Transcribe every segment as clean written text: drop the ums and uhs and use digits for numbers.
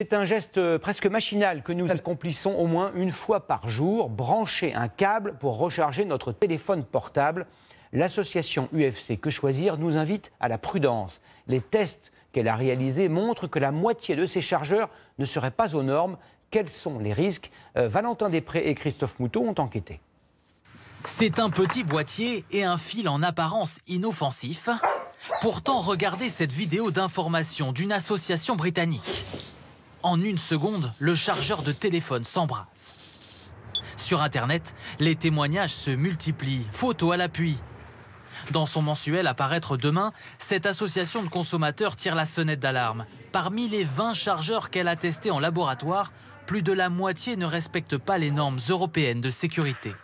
C'est un geste presque machinal que nous accomplissons au moins une fois par jour, brancher un câble pour recharger notre téléphone portable. L'association UFC Que Choisir nous invite à la prudence. Les tests qu'elle a réalisés montrent que la moitié de ces chargeurs ne seraient pas aux normes. Quels sont les risques? Valentin Després et Christophe Moutot ont enquêté. C'est un petit boîtier et un fil en apparence inoffensif. Pourtant, regardez cette vidéo d'information d'une association britannique. En une seconde, le chargeur de téléphone s'embrase. Sur Internet, les témoignages se multiplient, photos à l'appui. Dans son mensuel à paraître demain, cette association de consommateurs tire la sonnette d'alarme. Parmi les 20 chargeurs qu'elle a testés en laboratoire, plus de la moitié ne respectent pas les normes européennes de sécurité.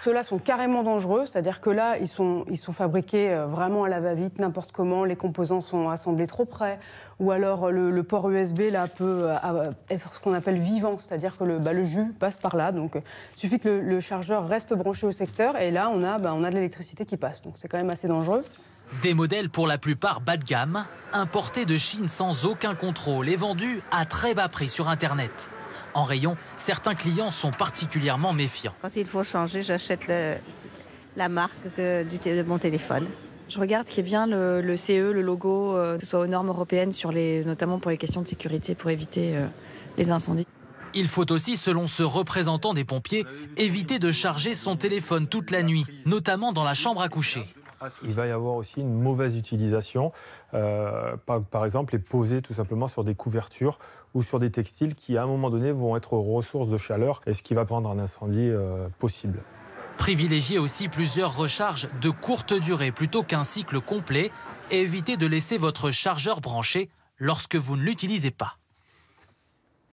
Ceux-là sont carrément dangereux, c'est-à-dire que là, ils sont fabriqués vraiment à la va-vite, n'importe comment, les composants sont assemblés trop près, ou alors le port USB là, peut être ce qu'on appelle vivant, c'est-à-dire que le jus passe par là, donc il suffit que le chargeur reste branché au secteur, et là, on a de l'électricité qui passe, donc c'est quand même assez dangereux. Des modèles pour la plupart bas de gamme, importés de Chine sans aucun contrôle et vendus à très bas prix sur Internet. En rayon, certains clients sont particulièrement méfiants. Quand il faut changer, j'achète la marque de mon téléphone. Je regarde qu'il y ait bien le CE, le logo, que ce soit aux normes européennes, notamment pour les questions de sécurité, pour éviter les incendies. Il faut aussi, selon ce représentant des pompiers, éviter de charger son téléphone toute la nuit, notamment dans la chambre à coucher. Il va y avoir aussi une mauvaise utilisation, par exemple les poser tout simplement sur des couvertures ou sur des textiles qui à un moment donné vont être ressources de chaleur et ce qui va prendre un incendie possible. Privilégiez aussi plusieurs recharges de courte durée plutôt qu'un cycle complet et évitez de laisser votre chargeur branché lorsque vous ne l'utilisez pas.